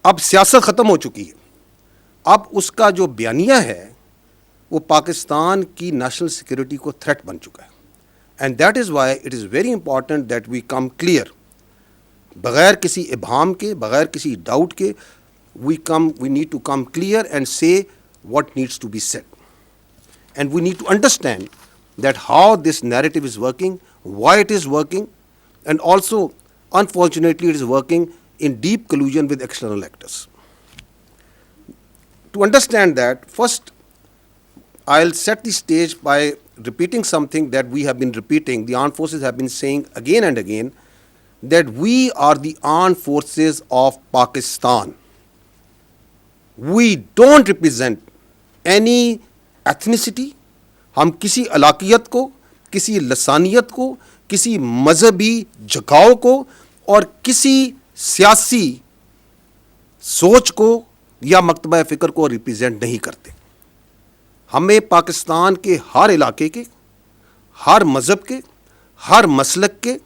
اب سیاست ختم ہو چکی ہے. اب اس کا جو بیانیہ ہے وہ پاکستان کی نیشنل سیکورٹی کو تھریٹ بن چکا ہے. And that is why it is very important that we come clear, بغیر کسی ابہام کے, بغیر کسی ڈاؤٹ کے, we need to come clear and say what needs to be said. And we need to understand that how this narrative is working, why it is working, and also, unfortunately, it is working in deep collusion with external actors. To understand that, first, I'll set the stage by repeating something that we have been repeating, the armed forces have been saying again and again, that we are the armed forces of Pakistan. We don't represent any ethnicity. ہم کسی علاقیت کو, کسی لسانیت کو, کسی مذہبی جھکاؤ کو اور کسی سیاسی سوچ کو یا مکتبہ فکر کو ریپرزینٹ نہیں کرتے. ہمیں پاکستان کے ہر علاقے کے, ہر مذہب کے, ہر مسلک کے,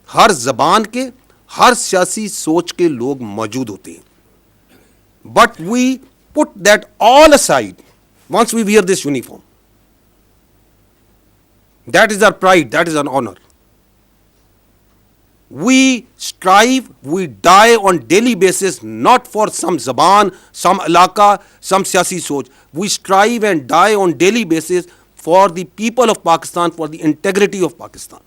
ہر زبان کے, ہر سیاسی سوچ کے لوگ موجود ہوتے ہیں. But we put that all aside once we wear this uniform. That is our pride, that is our honor. We strive, we die on daily basis, not for some zaban, some alaka, some siyasi soch. We strive and die on daily basis for the people of Pakistan, for the integrity of Pakistan.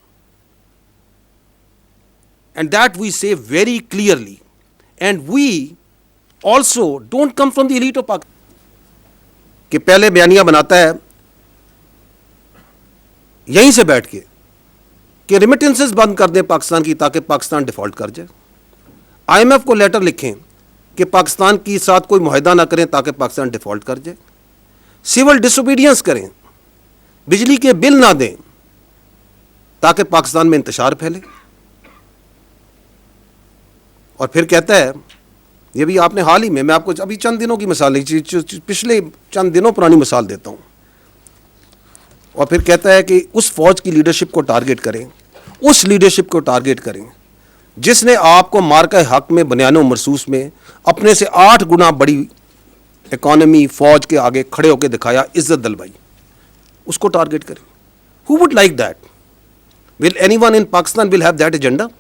And that we say very clearly. And we also don't come from the elite of Pakistan. کہ پہلے بیانیہ بناتا ہے یہیں سے بیٹھ کے کہ ریمیٹنسز بند کر دیں پاکستان کی تاکہ پاکستان ڈیفالٹ کر جائے. آئی ایم ایف کو لیٹر لکھیں کہ پاکستان کے ساتھ کوئی معاہدہ نہ کریں تاکہ پاکستان ڈیفالٹ کر جائے. سول ڈس اوبیڈینس کریں, بجلی کے بل نہ دیں تاکہ پاکستان میں انتشار پھیلے. اور پھر کہتا ہے, یہ بھی آپ نے حال ہی میں آپ کو ابھی چند دنوں کی مثال نہیں, پچھلے چند دنوں پرانی مثال دیتا ہوں. اور پھر کہتا ہے کہ اس فوج کی لیڈرشپ کو ٹارگٹ کریں, اس لیڈرشپ کو ٹارگٹ کریں جس نے آپ کو مارکہ حق میں بنیان و مرصوص میں اپنے سے 8 گنا بڑی اکانومی فوج کے آگے کھڑے ہو کے دکھایا, عزت دلوائی. اس کو ٹارگٹ کریں. Who would like that? Will anyone in Pakistan will have that agenda?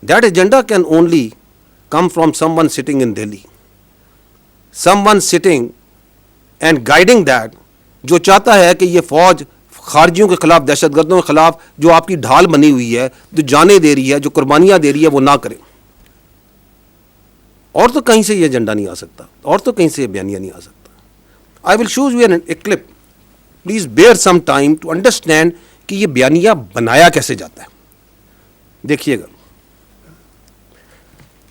That agenda can only come from someone sitting in Delhi. Someone sitting and guiding that, جو چاہتا ہے کہ یہ فوج خارجیوں کے خلاف, دہشت گردوں کے خلاف جو آپ کی ڈھال بنی ہوئی ہے, جو جانیں دے رہی ہے, جو قربانیاں دے رہی ہے, وہ نہ کریں. اور تو کہیں سے یہ ایجنڈا نہیں آ سکتا, اور تو کہیں سے یہ بیانیہ نہیں آ سکتا. I will show you a clip. Please bear some time to understand کہ یہ بیانیہ بنایا کیسے جاتا ہے. دیکھیے گا,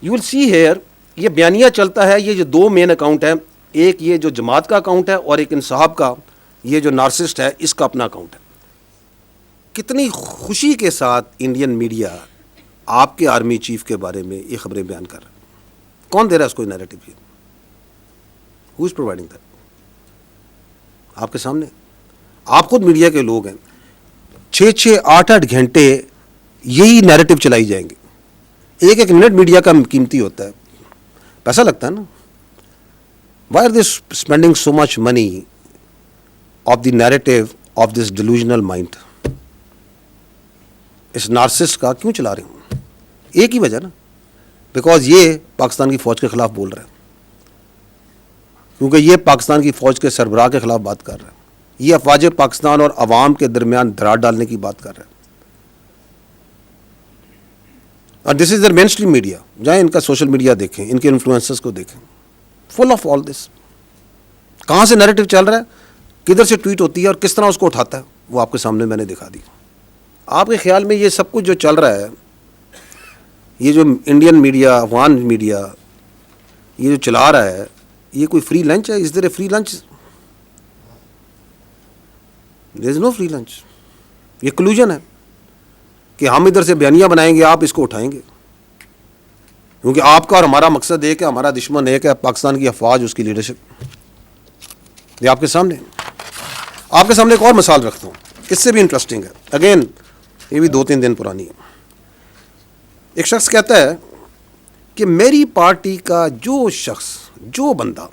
you will see here, یہ بیانیہ چلتا ہے. یہ جو 2 مین اکاؤنٹ ہے, ایک یہ جو جماعت کا اکاؤنٹ ہے اور ایک انصاف کا, یہ جو نارسسٹ ہے اس کا اپنا اکاؤنٹ ہے. کتنی خوشی کے ساتھ انڈین میڈیا آپ کے آرمی چیف کے بارے میں یہ خبریں بیان کر رہا ہے. کون دے رہا ہے اس کو narrative? Who is providing that? آپ کے سامنے. آپ خود میڈیا کے لوگ ہیں. 6 8 گھنٹے یہی نیریٹو چلائی جائیں گے. ایک منٹ میڈیا کا قیمتی ہوتا ہے, پیسہ لگتا ہے نا. Why are they spending so much money of the narrative of this delusional mind? اس نارسسٹ کا کیوں چلا رہے ہوں؟ ایک ہی وجہ نا, بیکاز یہ پاکستان کی فوج کے خلاف بول رہا ہے, کیونکہ یہ پاکستان کی فوج کے سربراہ کے خلاف بات کر رہا ہے. یہ افواج پاکستان اور عوام کے درمیان دراڑ ڈالنے کی بات کر رہا ہے. اور دس از در مین اسٹریم میڈیا. جائیں ان کا سوشل میڈیا دیکھیں, ان کے انفلوئنسرز کو دیکھیں, فل آف آل دس. کہاں سے نیریٹو چل رہا ہے, کدھر سے ٹویٹ ہوتی ہے اور کس طرح اس کو اٹھاتا ہے, وہ آپ کے سامنے میں نے دکھا دی. آپ کے خیال میں یہ سب کچھ جو چل رہا ہے, یہ جو انڈین میڈیا, افغان میڈیا یہ جو چلا رہا ہے, یہ کوئی فری لنچ ہے؟ Is there a free lunch? There is no free lunch. یہ کلوژن ہے کہ ہم ادھر سے بیانیہ بنائیں گے, آپ اس کو اٹھائیں گے, کیونکہ آپ کا اور ہمارا مقصد ایک ہے, ہمارا دشمن ایک ہے, پاکستان کی افواج, اس کی لیڈرشپ. یہ آپ کے سامنے ایک اور مثال رکھتا ہوں, اس سے بھی انٹرسٹنگ ہے. اگین یہ بھی 2-3 دن پرانی ہے. ایک شخص کہتا ہے کہ میری پارٹی کا جو شخص، جو بندہ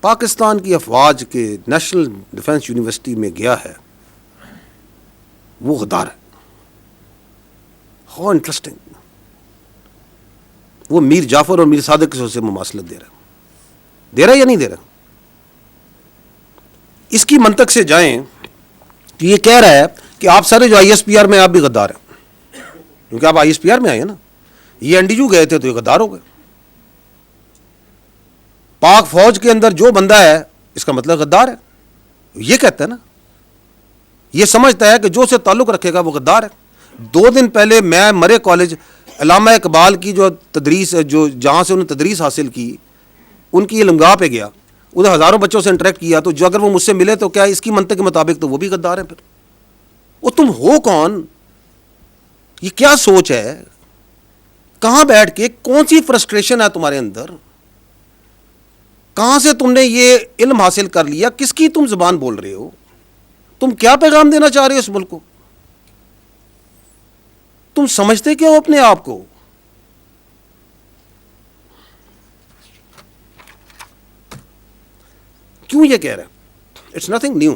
پاکستان کی افواج کے نیشنل ڈیفنس یونیورسٹی میں گیا ہے وہ غدار ہے. How interesting. وہ میر جعفر اور میر صادق سے مماثلت دے رہا ہے یا نہیں دے رہا؟ اس کی منطق سے جائیں تو یہ کہہ رہا ہے کہ آپ سارے جو آئی ایس پی آر میں آپ بھی غدار ہیں، کیونکہ آپ آئی ایس پی آر میں آئے ہیں نا. یہ این ڈی یو گئے تھے تو یہ غدار ہو گئے. پاک فوج کے اندر جو بندہ ہے اس کا مطلب غدار ہے. یہ کہتا ہے نا، یہ سمجھتا ہے کہ جو سے تعلق رکھے گا وہ غدار ہے. 2 دن پہلے میں مرے کالج علامہ اقبال کی جو تدریس، جو جہاں سے انہوں نے تدریس حاصل کی، ان کی علمگاہ پہ گیا، ادھر ہزاروں بچوں سے انٹریکٹ کیا. تو جو اگر وہ مجھ سے ملے تو کیا اس کی منطق کے مطابق تو وہ بھی غدار ہیں؟ پھر وہ تم ہو کون؟ یہ کیا سوچ ہے؟ کہاں بیٹھ کے کون سی فرسٹریشن ہے تمہارے اندر؟ کہاں سے تم نے یہ علم حاصل کر لیا؟ کس کی تم زبان بول رہے ہو؟ تم کیا پیغام دینا چاہ رہے ہو اس ملک کو؟ تم سمجھتے کیا ہو اپنے آپ کو؟ کیوں یہ کہہ رہے ہیں؟ It's nothing new.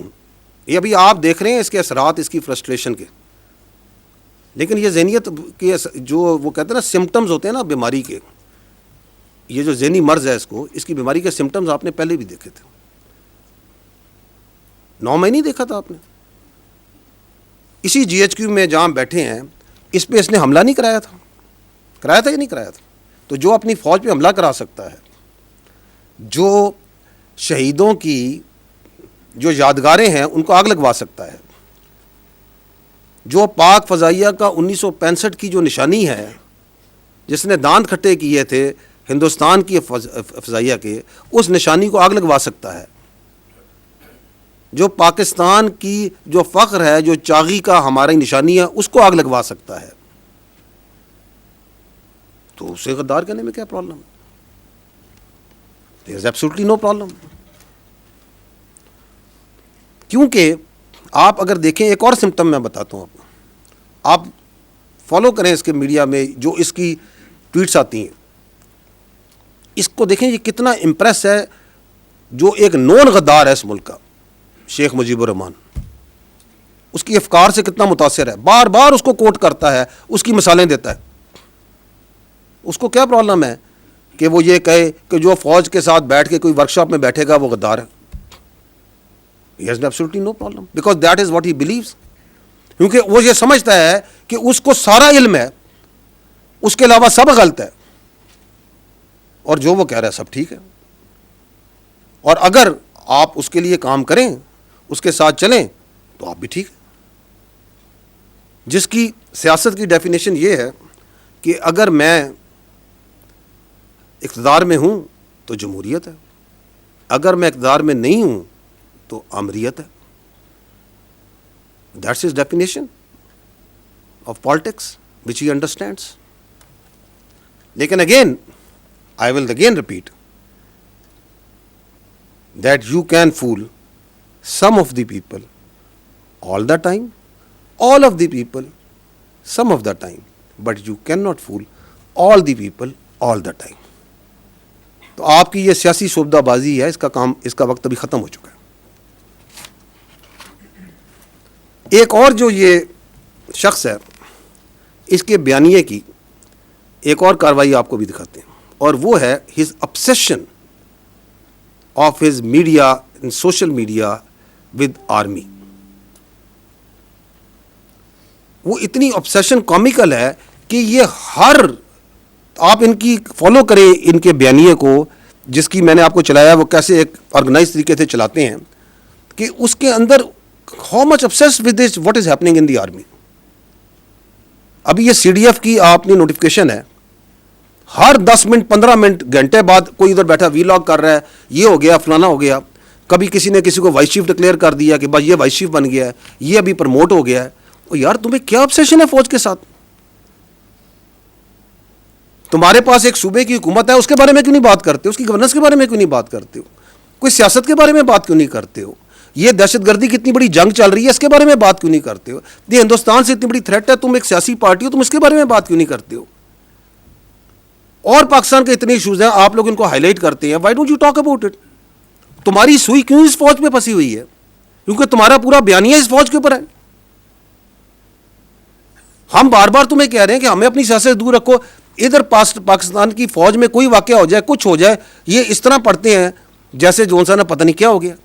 یہ ابھی آپ دیکھ رہے ہیں اس کے اثرات، اس کی فرسٹریشن کے. لیکن یہ ذہنیت کے جو وہ کہتے ہیں نا سمٹمز ہوتے ہیں نا بیماری کے، یہ جو ذہنی مرض ہے اس کی بیماری کے سمٹمز آپ نے پہلے بھی دیکھے تھے. 9 مہینے نہیں دیکھا تھا آپ نے؟ اسی جی ایچ کیو میں جہاں بیٹھے ہیں اس پہ اس نے حملہ نہیں کرایا تھا؟ کرایا تھا یا نہیں کرایا تھا؟ تو جو اپنی فوج پہ حملہ کرا سکتا ہے، جو شہیدوں کی جو یادگاریں ہیں ان کو آگ لگوا سکتا ہے، جو پاک فضائیہ کا 1965 کی جو نشانی ہے، جس نے دانت کھٹے کیے تھے ہندوستان کی فضائیہ کے، اس نشانی کو آگ لگوا سکتا ہے، جو پاکستان کی جو فخر ہے، جو چاغی کا ہماری نشانی ہے، اس کو آگ لگوا سکتا ہے، تو اسے غدار کہنے میں کیا پرابلم ہے؟ There is absolutely no problem. کیونکہ آپ اگر دیکھیں، ایک اور سمٹم میں بتاتا ہوں آپ فالو کریں اس کے میڈیا میں جو اس کی ٹویٹس آتی ہیں، اس کو دیکھیں یہ کتنا امپریس ہے. جو ایک نون غدار ہے اس ملک کا، شیخ مجیب الرحمان، اس کی افکار سے کتنا متاثر ہے، بار بار اس کو کوٹ کرتا ہے، اس کی مثالیں دیتا ہے. اس کو کیا پرابلم ہے کہ وہ یہ کہے کہ جو فوج کے ساتھ بیٹھ کے کوئی ورکشاپ میں بیٹھے گا وہ غدار ہے؟ He has absolutely no problem because that is what he believes. کیونکہ وہ یہ سمجھتا ہے کہ اس کو سارا علم ہے، اس کے علاوہ سب غلط ہے، اور جو وہ کہہ رہا ہے سب ٹھیک ہے. اور اگر آپ اس کے لیے کام کریں، اس کے ساتھ چلیں تو آپ بھی ٹھیک ہیں. جس کی سیاست کی ڈیفینیشن یہ ہے کہ اگر میں اقتدار میں ہوں تو جمہوریت ہے، اگر میں اقتدار میں نہیں ہوں تو آمریت ہے. That's his definition of politics which he understands. لیکن again, I will again repeat that you can fool some of the people all the time, all of the people some of the time, but you cannot fool all the people all the time. تو آپ کی یہ سیاسی شعبدہ بازی ہے، اس کا کام، اس کا وقت ابھی ختم ہو چکا ہے. ایک اور جو یہ شخص ہے، اس کے بیانیے کی ایک اور کاروائی آپ کو بھی دکھاتے ہیں، اور وہ ہے his obsession of his media and social media with army. وہ اتنی obsession comical ہے کہ یہ ہر، آپ ان کی فالو کریں ان کے بیانیے کو، جس کی میں نے آپ کو چلایا وہ کیسے ایک آرگنائز طریقے سے چلاتے ہیں، کہ اس کے اندر how much obsessed with this what is happening in the army. ابھی یہ سی ڈی ایف کی آپ نے نوٹیفکیشن ہے، ہر 10 منٹ 15 منٹ گھنٹے بعد کوئی ادھر بیٹھا وی لاگ کر رہا ہے، یہ ہو گیا فلانا ہو گیا. کبھی کسی نے کسی کو وائس چیف ڈکلیئر کر دیا کہ بھائی یہ وائس چیف بن گیا ہے، یہ ابھی پروموٹ ہو گیا ہے. اور یار تمہیں کیا obsession ہے فوج کے ساتھ؟ تمہارے پاس ایک صوبے کی حکومت ہے، اس کے بارے میں کیوں نہیں بات کرتے ہو؟ اس کی گورننس کے بارے میں کیوں نہیں بات کرتے ہو؟ کوئی سیاست کے بارے میں بات کیوں نہیں کرتے ہو؟ یہ دہشت گردی کی اتنی بڑی جنگ چل رہی ہے، اس کے بارے میں بات کیوں نہیں کرتے ہو؟ یہ ہندوستان سے اتنی بڑی تھریٹ ہے، تم ایک سیاسی پارٹی ہو، تم اس کے بارے میں بات کیوں نہیں کرتے ہو؟ اور پاکستان کے اتنے ایشوز ہیں, آپ لوگ ان کو ہائی لائٹ کرتے ہیں, why don't you talk about it? تمہاری سوئی کیوں اس فوج پہ پھنسی ہوئی ہے؟ کیونکہ تمہارا پورا بیانیہ اس فوج کے اوپر ہے. ہم بار بار تمہیں کہہ رہے ہیں کہ ہمیں اپنی سیاست سے دور رکھو. ادھر پاکستان کی فوج میں کوئی واقعہ ہو جائے, کچھ ہو جائے, یہ اس طرح پڑھتے ہیں جیسے جون سا نے پتہ نہیں کیا ہو گیا.